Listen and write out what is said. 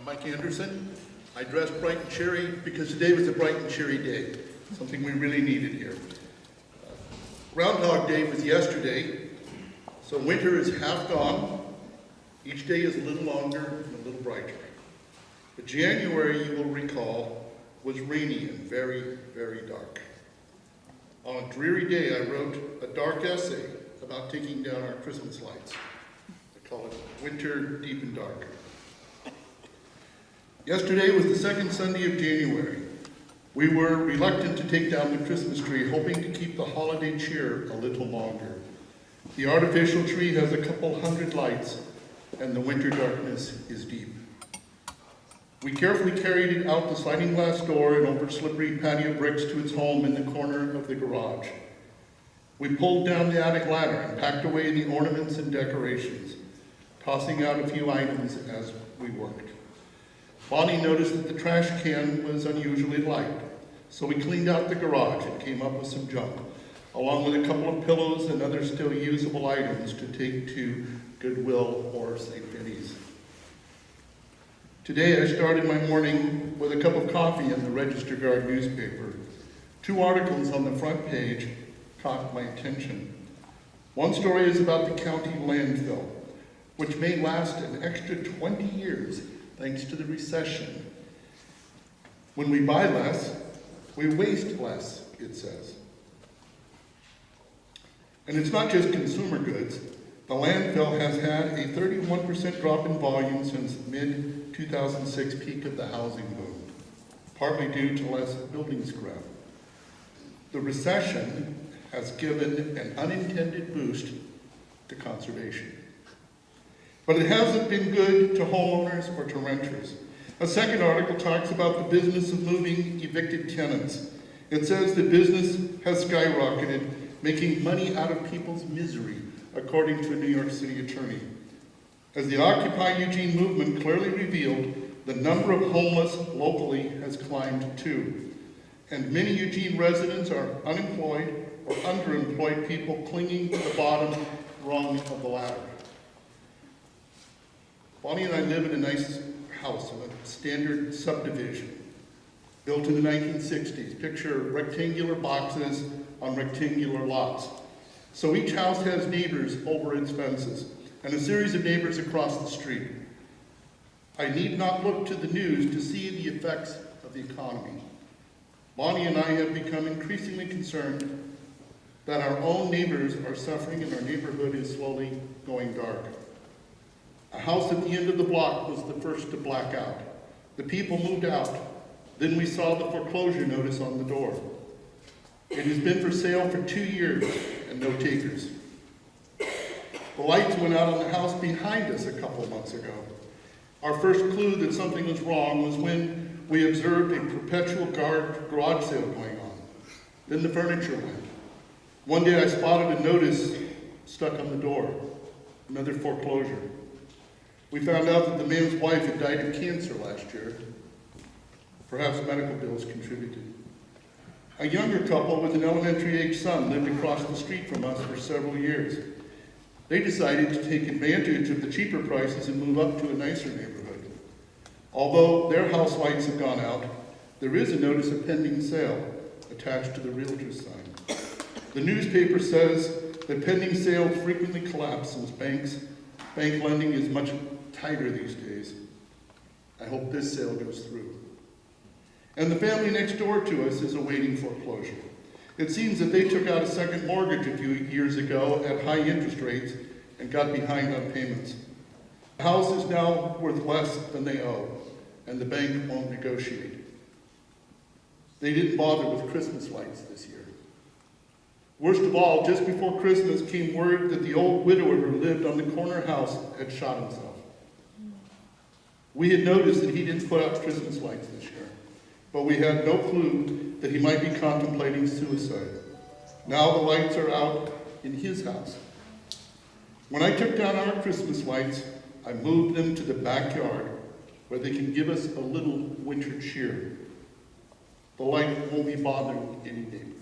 I'm Mike Anderson. I dressed bright and cheery because today was a bright and cheery day, something we really needed here. Groundhog Day was yesterday, so winter is half gone. Each day is a little longer and a little brighter. But January, you will recall, was rainy and very, very dark. On a dreary day, I wrote a dark essay about taking down our Christmas lights. I call it Winter Deep and Dark. Yesterday was the second Sunday of January. We were reluctant to take down the Christmas tree, hoping to keep the holiday cheer a little longer. The artificial tree has a couple hundred lights, and the winter darkness is deep. We carefully carried it out the sliding glass door and over slippery patio bricks to its home in the corner of the garage. We pulled down the attic ladder and packed away the ornaments and decorations, tossing out a few items as we worked. Bonnie noticed that the trash can was unusually light, so we cleaned out the garage and came up with some junk, along with a couple of pillows and other still usable items to take to Goodwill or St. Vinny's. Today I started my morning with a cup of coffee in the Register Guard newspaper. Two articles on the front page caught my attention. One story is about the county landfill, which may last an extra 20 years thanks to the recession. When we buy less, we waste less, it says. And it's not just consumer goods. The landfill has had a 31% drop in volume since mid-2006 peak of the housing boom, partly due to less building scrap. The recession has given an unintended boost to conservation. But it hasn't been good to homeowners or to renters. A second article talks about the business of moving evicted tenants. It says the business has skyrocketed, making money out of people's misery, according to a New York City attorney. As the Occupy Eugene movement clearly revealed, the number of homeless locally has climbed too. And many Eugene residents are unemployed or underemployed people clinging to the bottom rung of the ladder. Bonnie and I live in a nice house in a standard subdivision, built in the 1960s. Picture rectangular boxes on rectangular lots. So each house has neighbors over its fences, and a series of neighbors across the street. I need not look to the news to see the effects of the economy. Bonnie and I have become increasingly concerned that our own neighbors are suffering and our neighborhood is slowly going dark. A house at the end of the block was the first to black out. The people moved out. Then we saw the foreclosure notice on the door. It has been for sale for 2 years and no takers. The lights went out on the house behind us a couple months ago. Our first clue that something was wrong was when we observed a perpetual garage sale going on. Then the furniture went. One day I spotted a notice stuck on the door, another foreclosure. We found out that the man's wife had died of cancer last year. Perhaps medical bills contributed. A younger couple with an elementary-age son lived across the street from us for several years. They decided to take advantage of the cheaper prices and move up to a nicer neighborhood. Although their house lights have gone out, there is a notice of pending sale attached to the realtor's sign. The newspaper says that pending sales frequently collapse since bank lending is much tighter these days. I hope this sale goes through. And the family next door to us is awaiting foreclosure. It seems that they took out a second mortgage a few years ago at high interest rates and got behind on payments. The house is now worth less than they owe, and the bank won't negotiate. They didn't bother with Christmas lights this year. Worst of all, just before Christmas came word that the old widower who lived on the corner house had shot himself. We had noticed that he didn't put up Christmas lights this year, but we had no clue that he might be contemplating suicide. Now the lights are out in his house. When I took down our Christmas lights, I moved them to the backyard where they can give us a little winter cheer. The light won't be bothering any neighbors.